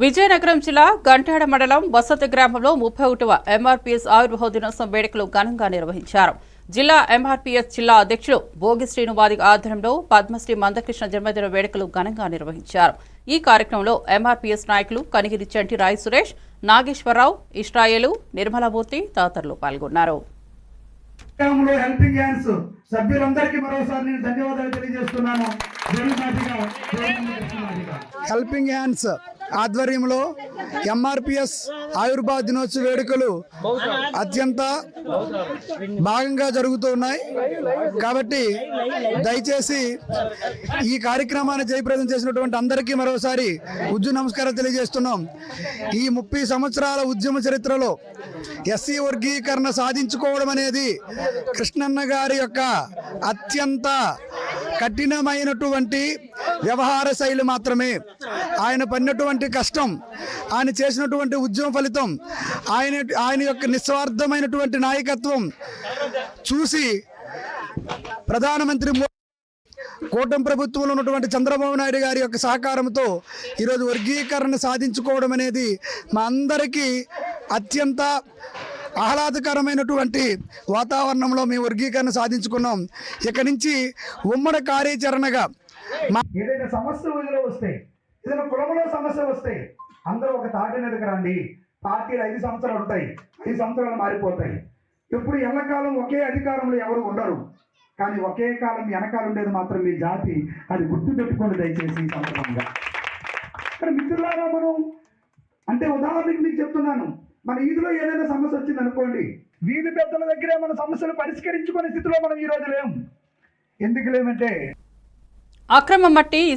విజయనగరం జిల్లా గంటాడ మండలం వసతి గ్రామంలో 31వ ఎంఆర్పీఎస్ ఆవిర్భావ దినోత్సవం వేడుకలు ఘనంగా నిర్వహించారు. జిల్లా ఎంఆర్పీఎస్ జిల్లా అధ్యక్షులు భోగి శ్రీనువాది ఆధ్వర్యంలో పద్మశ్రీ మందకృష్ణ జన్మదిన వేడుకలు ఘనంగా నిర్వహించారు. ఈ కార్యక్రమంలో ఎంఆర్పీఎస్ నాయకులు కనిగిరి చంటి రాయ్ సురేష్, నాగేశ్వరరావు, ఇష్రాయేలు, నిర్మలమూర్తి తదితరులు పాల్గొన్నారు. హెల్పింగ్ హ్యాండ్స్ సభ్యులందరికీ మరోసారి నేను ధన్యవాదాలు తెలియజేస్తున్నాను. హెల్పింగ్ హ్యాండ్స్ ఆధ్వర్యంలో ఎంఆర్పిఎస్ ఆవిర్భావ దినోత్సవ వేడుకలు అత్యంత భాగంగా జరుగుతూ ఉన్నాయి. కాబట్టి దయచేసి ఈ కార్యక్రమాన్ని జయప్రదం చేసినటువంటి అందరికీ మరోసారి నమస్కారం తెలియజేస్తున్నాం. ఈ 30 సంవత్సరాల ఉద్యమ చరిత్రలో ఎస్సీ వర్గీకరణ సాధించుకోవడం అనేది కృష్ణన్న గారి యొక్క అత్యంత కఠినమైనటువంటి వ్యవహార శైలి మాత్రమే. ఆయన పడినటువంటి కష్టం, ఆయన చేసినటువంటి ఉద్యమ ఫలితం, ఆయన యొక్క నిస్వార్థమైనటువంటి నాయకత్వం చూసి ప్రధానమంత్రి కూటమి ప్రభుత్వంలో ఉన్నటువంటి చంద్రబాబు నాయుడు గారి యొక్క సహకారంతో ఈరోజు వర్గీకరణ సాధించుకోవడం అనేది మా అందరికీ అత్యంత ఆహ్లాదకరమైనటువంటి వాతావరణంలో మేము వర్గీకరణ సాధించుకున్నాం. ఇక నుంచి ఉమ్మడి కార్యాచరణగా ఏదైనా సమస్య ఊళ్ళో వస్తే, ఏదైనా కులంలో సమస్య వస్తే అందరూ ఒక తాటి మీదకి రండి. పార్టీలు 5 సంవత్సరాలు ఉంటాయి, 5 సంవత్సరాలు మారిపోతాయి. ఇప్పుడు ఎల్లకాలం ఒకే అధికారంలో ఎవరు ఉండరు, కానీ ఒకే కాలం వెనకాల ఉండేది మాత్రం మీ జాతి. అది గుర్తు పెట్టుకోండి దయచేసి ఈ సందర్భంగా. కానీ మిత్రులారా, మనం అంటే ఉదాహరణకి మీకు చెప్తున్నాను, మన వీధిలో ఏదైనా సమస్య వచ్చింది అనుకోండి, వీధి పెద్దల దగ్గరే మన సమస్యలు పరిష్కరించుకునే స్థితిలో మనం ఈరోజు లేము. ఎందుకు లేమంటే అక్రమ మట్టి